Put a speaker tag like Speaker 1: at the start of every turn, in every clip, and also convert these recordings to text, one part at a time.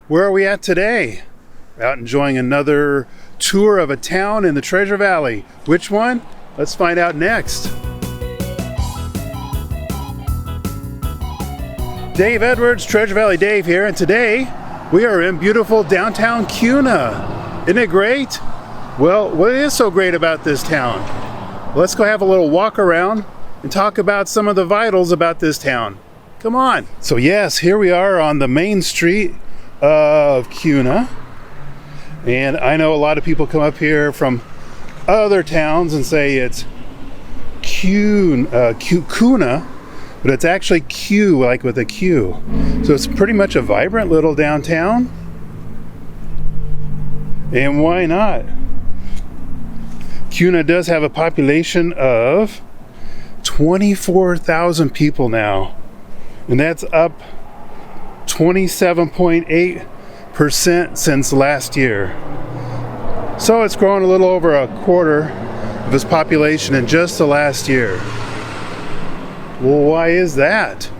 Speaker 1: Where are we at today? Out enjoying another tour of a town in the Treasure Valley. Which one? Let's find out next. Dave Edwards, Treasure Valley Dave here, and today we are in beautiful downtown Kuna. Isn't it great? Well, what is so great about this town? Let's go have a little walk around and talk about some of the vitals about this town. Come on. So yes, here we are on the main street of Kuna, and I know a lot of people come up here from other towns and say it's Kuna, but it's actually Q, like with a Q. So it's pretty much a vibrant little downtown, and why not? Kuna does have a population of 24,000 people now, and that's up 27.8% since last year. So it's grown a little over a quarter of its population in just the last year. Well, why is that?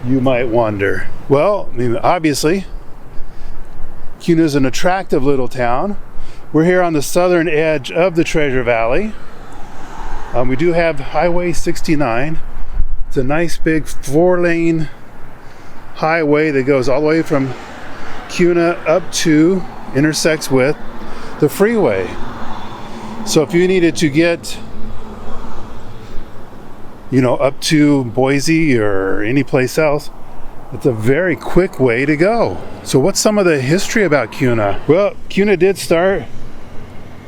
Speaker 1: You might wonder. Well, I mean, obviously, Kuna is an attractive little town. We're here on the southern edge of the Treasure Valley. We do have Highway 69. It's a nice big 4-lane highway that goes all the way from Kuna up to, intersects with the freeway. So if you needed to get, up to Boise or any place else, it's a very quick way to go. So what's some of the history about Kuna? Well, Kuna did start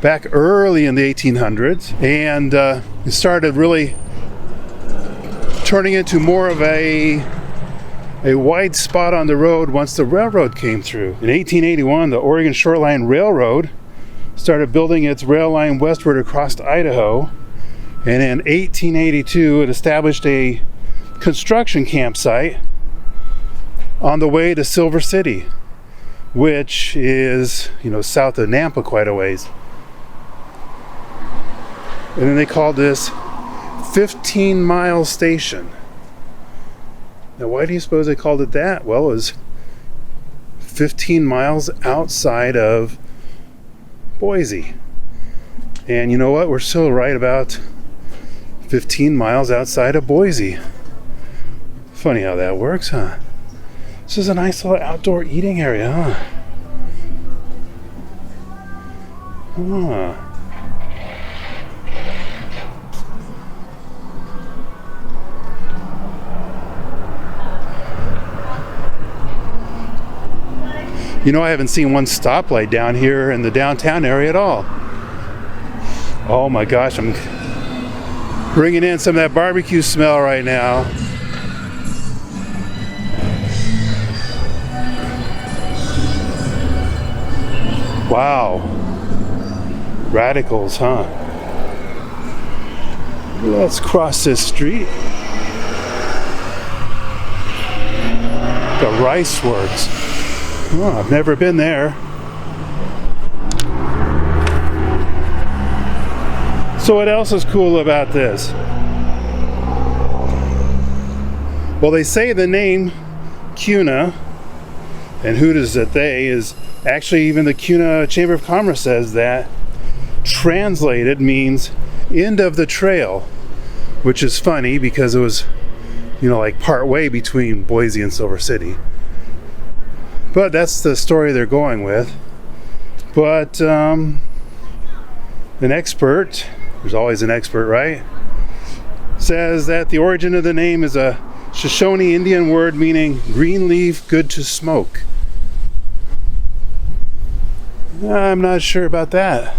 Speaker 1: back early in the 1800s, and it started really turning into more of a wide spot on the road once the railroad came through. In 1881, the Oregon Shoreline Railroad started building its rail line westward across Idaho, and in 1882 it established a construction campsite on the way to Silver City, which is, south of Nampa quite a ways. And then they called this 15-mile station. Now, why do you suppose they called it that? Well, it was 15 miles outside of Boise. And you know what? We're still right about 15 miles outside of Boise. Funny how that works, huh? This is a nice little outdoor eating area, huh? I haven't seen one stoplight down here in the downtown area at all. Oh my gosh, I'm bringing in some of that barbecue smell right now. Wow. Radicals, huh? Let's cross this street. The Rice Works. Oh, I've never been there. So what else is cool about this? Well, they say the name Kuna, and who does it they, is actually even the Kuna Chamber of Commerce says that translated means end of the trail, which is funny because it was, like part way between Boise and Silver City. But that's the story they're going with. But an expert, there's always an expert, right? Says that the origin of the name is a Shoshone Indian word meaning green leaf good to smoke. I'm not sure about that.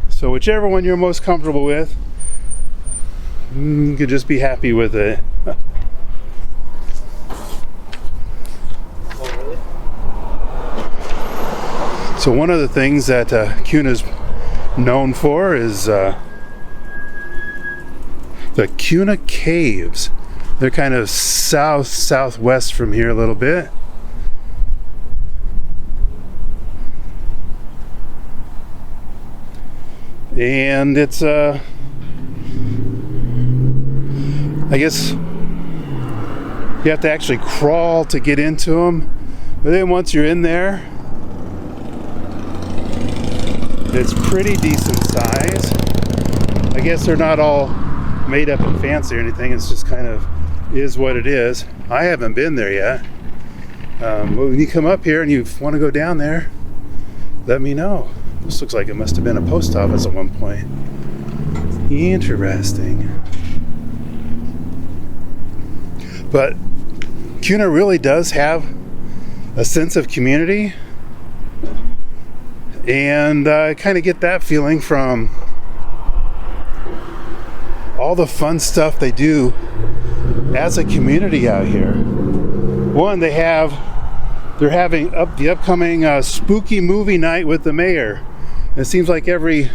Speaker 1: So whichever one you're most comfortable with, you could just be happy with it. So one of the things that Kuna's known for is the Kuna Caves. They're kind of southwest from here a little bit. And it's I guess You have to actually crawl to get into them. But then once you're in there, it's pretty decent size. I guess they're not all made up and fancy or anything. It's just kind of is what it is. I haven't been there yet. When you come up here and you want to go down there, let me know. This looks like it must have been a post office at one point. Interesting. But Kuna really does have a sense of community, and I kind of get that feeling from all the fun stuff they do as a community out here. One, they're having the upcoming spooky movie night with the mayor. And it seems like every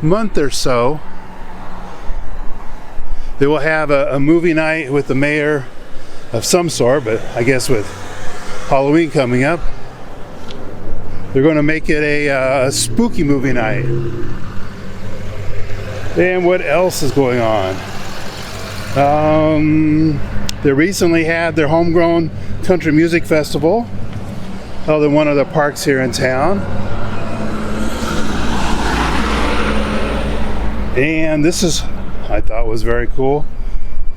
Speaker 1: month or so they will have a movie night with the mayor of some sort, but I guess with Halloween coming up, they're going to make it a spooky movie night. And what else is going on? They recently had their homegrown country music festival held in one of the parks here in town. And this is, I thought was very cool.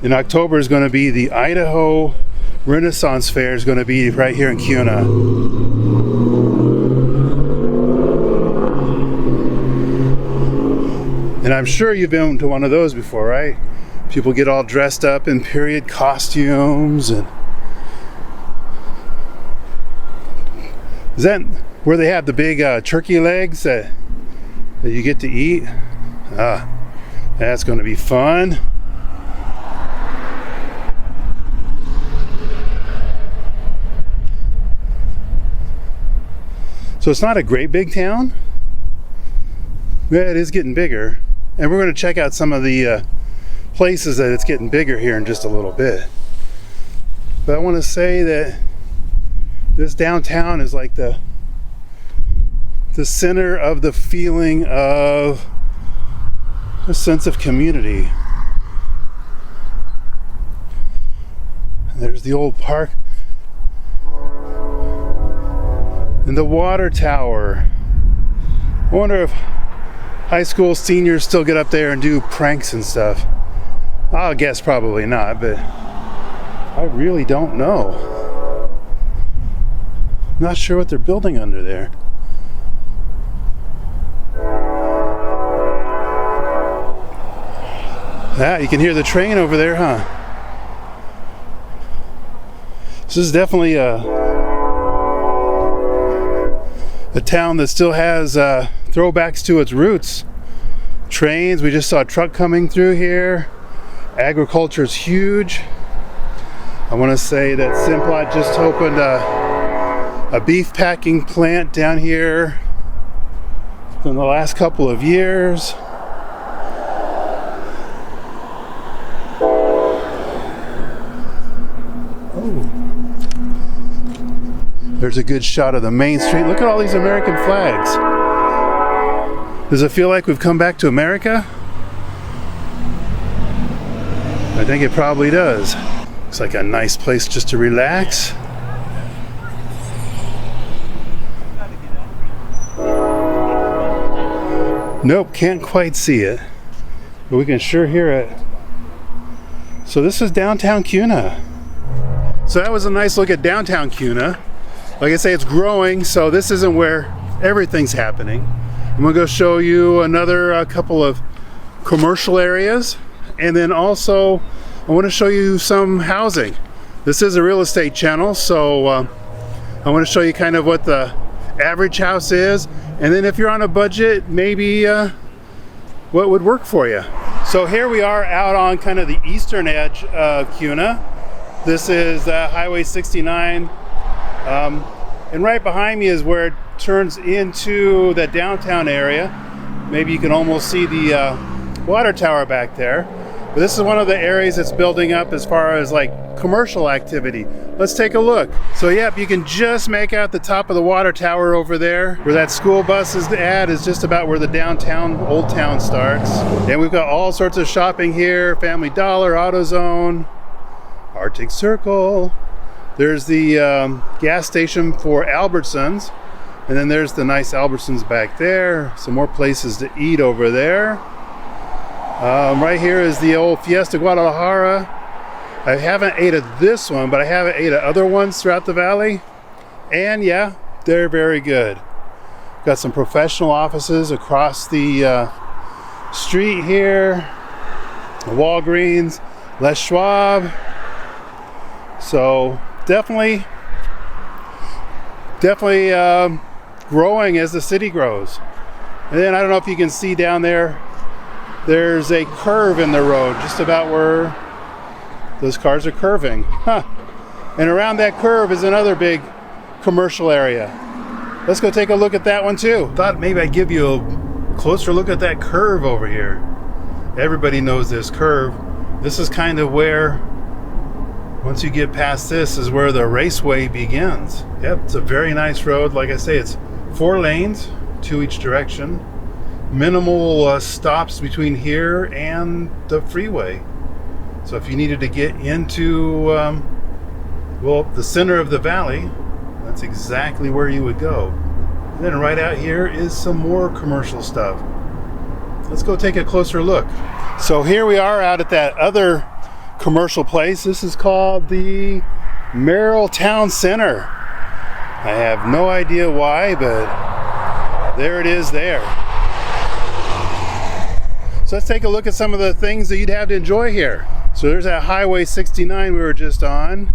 Speaker 1: In October is going to be the Idaho Renaissance Fair, is going to be right here in Kuna. And I'm sure you've been to one of those before, right? People get all dressed up in period costumes. And is that where they have the big turkey legs that you get to eat? That's going to be fun. So it's not a great big town. Yeah, it is getting bigger. And we're going to check out some of the places that it's getting bigger here in just a little bit. But I want to say that this downtown is like the center of the feeling of a sense of community. There's the old park and the water tower. I wonder if high school seniors still get up there and do pranks and stuff. I'll guess probably not, but I really don't know. I'm not sure what they're building under there. You can hear the train over there, huh? This is definitely a town that still has throwbacks to its roots. Trains, we just saw a truck coming through here. Agriculture is huge. I want to say that Simplot just opened a beef packing plant down here in the last couple of years. There's a good shot of the main street. Look at all these American flags. Does it feel like we've come back to America? I think it probably does. Looks like a nice place just to relax. Nope, can't quite see it, but we can sure hear it. So this is downtown Kuna. So that was a nice look at downtown Kuna. Like I say, it's growing, so this isn't where everything's happening. I'm gonna go show you another couple of commercial areas, and then also I want to show you some housing. This is a real estate channel, so I want to show you kind of what the average house is, and then if you're on a budget, maybe what would work for you. So here we are out on kind of the eastern edge of Kuna. This is Highway 69. And right behind me is where it turns into the downtown area. Maybe you can almost see the water tower back there. But this is one of the areas that's building up as far as like commercial activity. Let's take a look. So yep, you can just make out the top of the water tower over there. Where that school bus is at is just about where the downtown, Old Town starts. And we've got all sorts of shopping here. Family Dollar, AutoZone. Our Arctic Circle. There's the gas station for Albertsons. And then there's the nice Albertsons back there. Some more places to eat over there. Right here is the old Fiesta Guadalajara. I haven't ate at this one, but I have ate at other ones throughout the valley. And yeah, they're very good. Got some professional offices across the street here. Walgreens, Les Schwab. So definitely growing as the city grows. And then I don't know if you can see down there, there's a curve in the road just about where those cars are curving. And around that curve is another big commercial area. Let's go take a look at that one too. Thought maybe I'd give you a closer look at that curve over here. Everybody knows this curve. This is kind of where, once you get past this, is where the raceway begins. Yep, it's a very nice road. Like I say, it's 4 lanes, 2 each direction. Minimal stops between here and the freeway. So if you needed to get into, the center of the valley, that's exactly where you would go. And then right out here is some more commercial stuff. Let's go take a closer look. So here we are out at that other commercial place. This is called the Merrill Town Center. I have no idea why, but there it is there. So let's take a look at some of the things that you'd have to enjoy here. So there's that Highway 69 we were just on.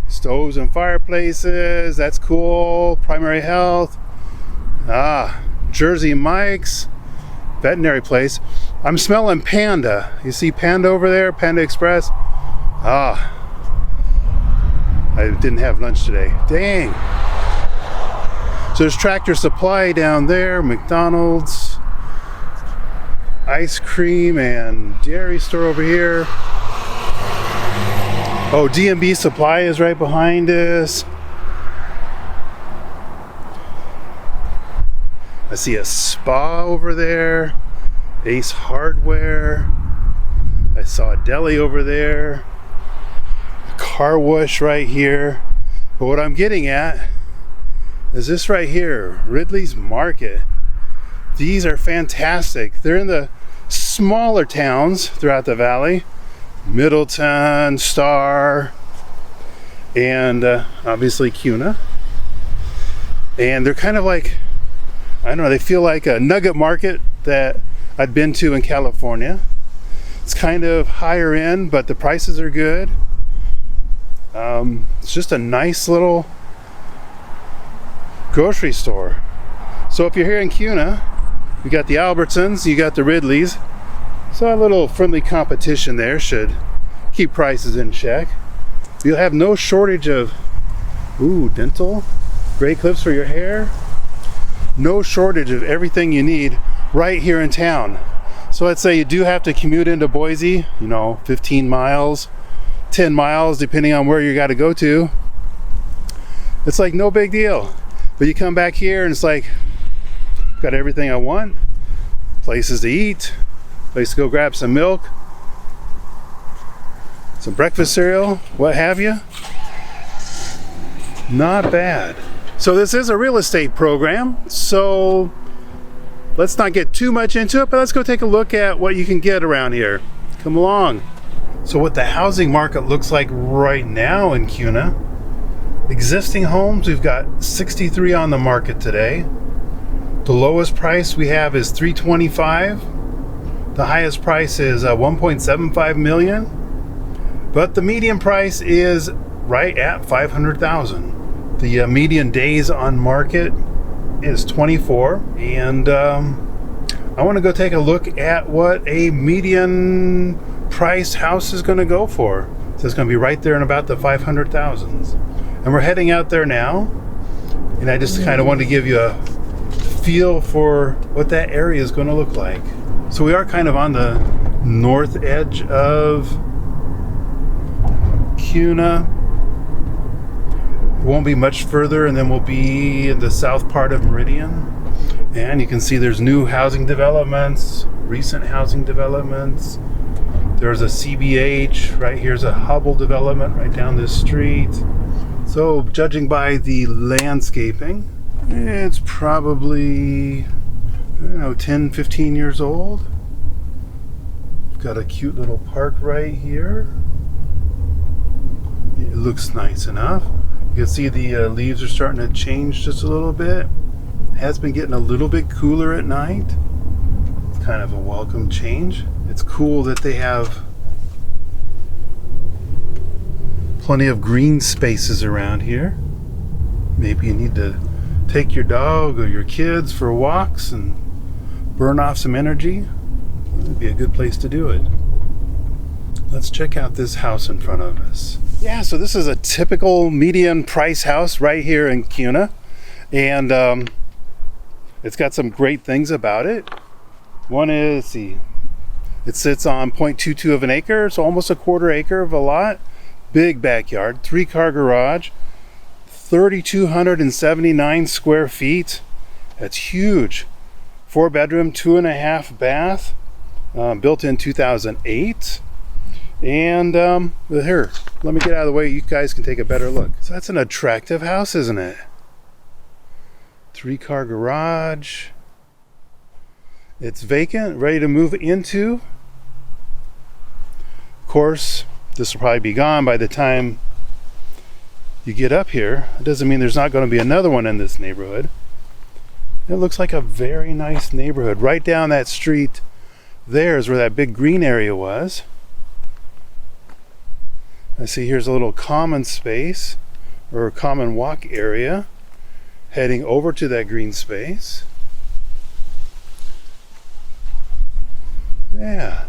Speaker 1: Stoves and fireplaces, that's cool. Primary health. Jersey Mike's. Veterinary place. I'm smelling Panda. You see Panda over there? Panda Express. I didn't have lunch today. Dang. So there's Tractor Supply down there. McDonald's. Ice cream and dairy store over here. Oh, D&B Supply is right behind us. I see a spa over there. Ace Hardware. I saw a deli over there. A car wash right here. But what I'm getting at is this right here, Ridley's Market. These are fantastic. They're in the smaller towns throughout the valley. Middleton, Star, and obviously Kuna. And they're kind of like, I don't know, they feel like a nugget market that I'd been to in California. It's kind of higher end, but the prices are good. It's just a nice little grocery store. So if you're here in Kuna, you got the Albertsons, you got the Ridleys. So a little friendly competition there should keep prices in check. You'll have no shortage of dental, great clips for your hair. No shortage of everything you need right here in town. So let's say you do have to commute into Boise, 15 miles, 10 miles, depending on where you got to go to. It's like no big deal. But you come back here and it's like, got everything I want, places to eat, place to go grab some milk, some breakfast cereal, what have you. Not bad. So this is a real estate program, so let's not get too much into it, but let's go take a look at what you can get around here. Come along. So what the housing market looks like right now in Kuna. Existing homes, we've got 63 on the market today. The lowest price we have is $325,000. The highest price is $1.75 million. But the median price is right at $500,000. The median days on market is 24, and I want to go take a look at what a median price house is going to go for. So it's going to be right there in about the 500,000s. And we're heading out there now, and I just kind of wanted to give you a feel for what that area is going to look like. So we are kind of on the north edge of Kuna. Won't be much further, and then we'll be in the south part of Meridian. And you can see there's new housing developments, recent housing developments. There's a CBH. Right here's a Hubble development right down this street. So judging by the landscaping, it's probably, I don't know, 10, 15 years old. Got a cute little park right here. It looks nice enough. You can see the leaves are starting to change just a little bit. It has been getting a little bit cooler at night. It's kind of a welcome change. It's cool that they have plenty of green spaces around here. Maybe you need to take your dog or your kids for walks and burn off some energy. It'd be a good place to do it. Let's check out this house in front of us. Yeah, so this is a typical median price house right here in Kuna, and it's got some great things about it. One is, let's see, it sits on 0.22 of an acre, so almost a quarter acre of a lot. Big backyard, 3-car garage, 3,279 square feet. That's huge. 4-bedroom, 2.5 bath, built in 2008. And here, let me get out of the way. You guys can take a better look. So that's an attractive house, isn't it? 3-car garage. It's vacant, ready to move into. Of course, this will probably be gone by the time you get up here. It doesn't mean there's not going to be another one in this neighborhood. It looks like a very nice neighborhood. Right down that street there is where that big green area was. I see here's a little common space or a common walk area heading over to that green space. Yeah.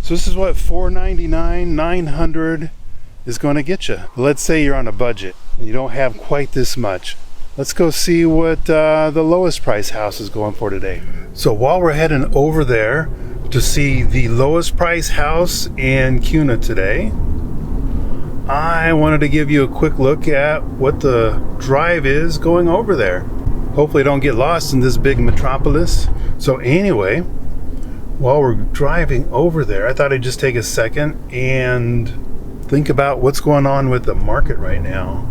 Speaker 1: So this is what $499, $900 is going to get you. Let's say you're on a budget and you don't have quite this much. Let's go see what the lowest price house is going for today. So while we're heading over there to see the lowest price house in Kuna today, I wanted to give you a quick look at what the drive is going over there. Hopefully don't get lost in this big metropolis. So anyway, while we're driving over there, I thought I'd just take a second and think about what's going on with the market right now.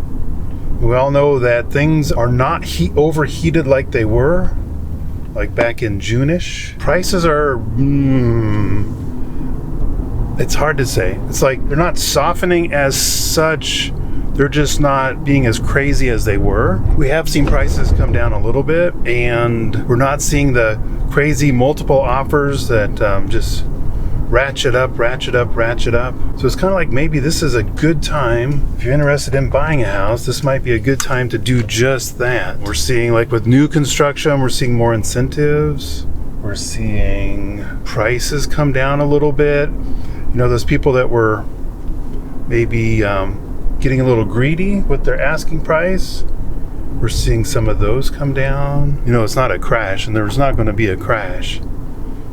Speaker 1: We all know that things are not overheated like they were, like back in June-ish. Prices are, it's hard to say. It's like they're not softening as such. They're just not being as crazy as they were. We have seen prices come down a little bit, and we're not seeing the crazy multiple offers that just ratchet up. So it's kind of like maybe this is a good time. If you're interested in buying a house, this might be a good time to do just that. We're seeing, like with new construction, we're seeing more incentives. We're seeing prices come down a little bit. You know, those people that were maybe getting a little greedy with their asking price, we're seeing some of those come down. You know, it's not a crash, and there's not going to be a crash.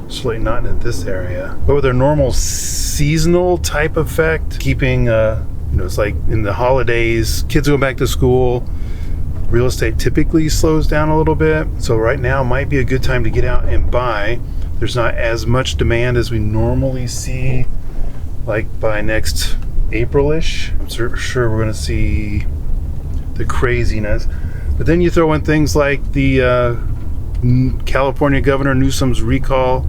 Speaker 1: Certainly not in this area. But with their normal seasonal type effect, keeping, you know, it's like in the holidays, kids go back to school, real estate typically slows down a little bit. So right now might be a good time to get out and buy. There's not as much demand as we normally see, like by next April-ish. I'm sure we're going to see the craziness. But then you throw in things like the California Governor Newsom's recall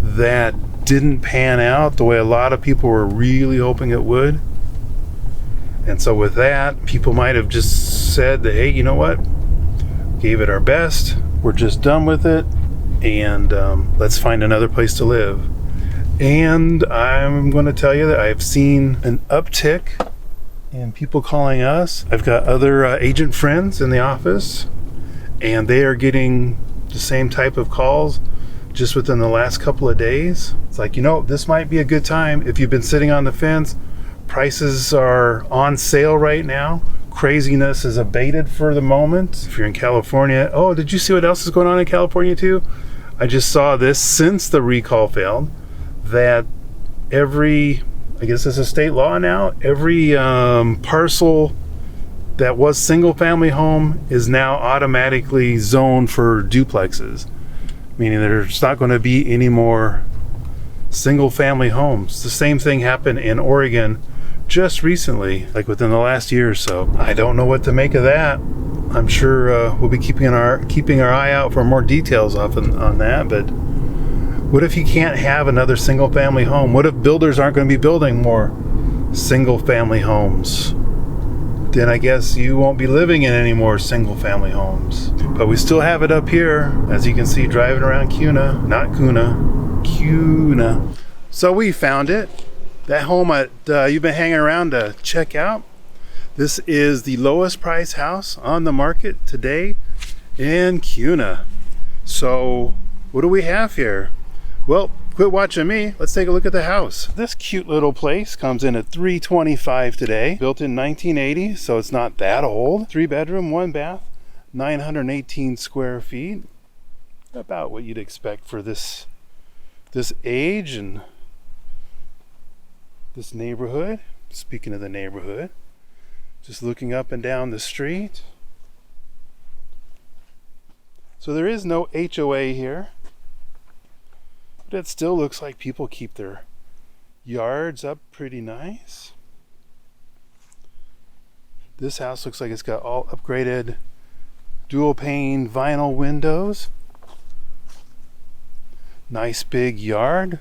Speaker 1: that didn't pan out the way a lot of people were really hoping it would. And so with that, people might have just said that, hey, you know what? Gave it our best. We're just done with it. And let's find another place to live. And I'm going to tell you that I've seen an uptick in people calling us. I've got other agent friends in the office, and they are getting the same type of calls just within the last couple of days. It's like, you know, this might be a good time if you've been sitting on the fence. Prices are on sale right now. Craziness is abated for the moment. If you're in California, oh, did you see what else is going on in California too? I just saw this since the recall failed, that every, I guess it's a state law now, every parcel that was single family home is now automatically zoned for duplexes, meaning there's not going to be any more single family homes. The same thing happened in Oregon just recently, like within the last year or so. I don't know what to make of that. I'm sure we'll be keeping our eye out for more details on that. But what if you can't have another single family home? What if builders aren't going to be building more single family homes? Then I guess you won't be living in any more single family homes. But we still have it up here, as you can see, driving around Kuna. So we found it. That home you've been hanging around to check out. This is the lowest price house on the market today in Kuna. So what do we have here? Well, quit watching me. Let's take a look at the house. This cute little place comes in at $325 today. Built in 1980, so it's not that old. 3-bedroom, 1 bath, 918 square feet. About what you'd expect for this age and this neighborhood. Speaking of the neighborhood, just looking up and down the street. So there is no HOA here. But it still looks like people keep their yards up pretty nice. This house looks like it's got all upgraded dual pane vinyl windows. Nice big yard.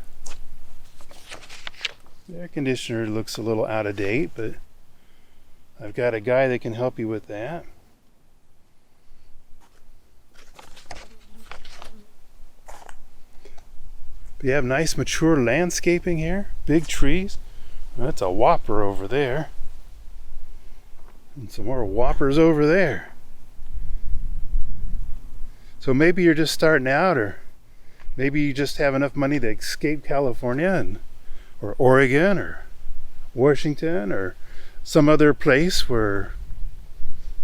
Speaker 1: The air conditioner looks a little out of date, but I've got a guy that can help you with that. You have nice mature landscaping here, big trees. That's a whopper over there. And some more whoppers over there. So maybe you're just starting out, or maybe you just have enough money to escape California or Oregon or Washington or some other place where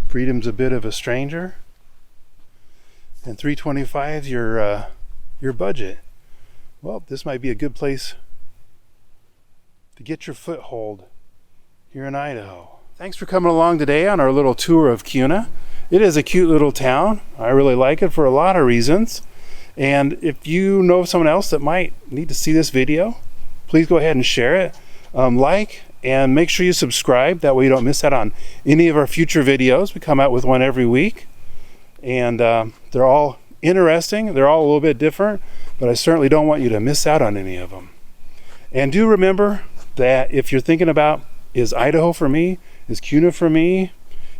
Speaker 1: freedom's a bit of a stranger. And $325 is your budget. Well, this might be a good place to get your foothold here in Idaho. Thanks for coming along today on our little tour of Kuna. It is a cute little town. I really like it for a lot of reasons. And if you know someone else that might need to see this video, please go ahead and share it. Like and make sure you subscribe. That way you don't miss out on any of our future videos. We come out with one every week. And they're all interesting. They're all a little bit different. But I certainly don't want you to miss out on any of them. And do remember that if you're thinking about, is Idaho for me? Is Kuna for me?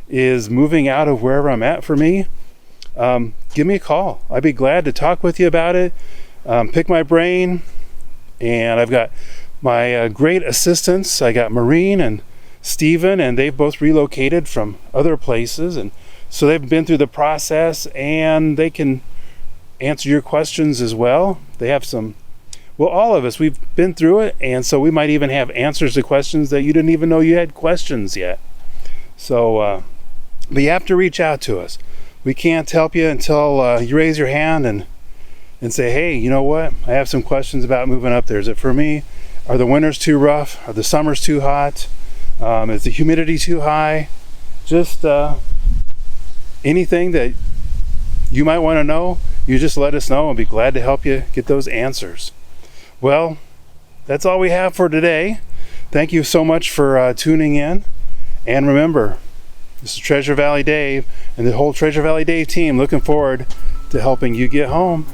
Speaker 1: Is moving out of wherever I'm at for me? Give me a call. I'd be glad to talk with you about it. Pick my brain. And I've got my great assistants. I got Maureen and Steven, and they've both relocated from other places. And so they've been through the process, and they can answer your questions as well. They have all of us, we've been through it, and so we might even have answers to questions that you didn't even know you had questions yet. So but you have to reach out to us. We can't help you until you raise your hand and say, hey, you know what, I have some questions about moving up there. Is it for me? Are the winters too rough? Are the summers too hot? Is the humidity too high? Just anything that you might want to know, you just let us know, and be glad to help you get those answers. Well, that's all we have for today. Thank you so much for tuning in. And remember, this is Treasure Valley Dave and the whole Treasure Valley Dave team looking forward to helping you get home.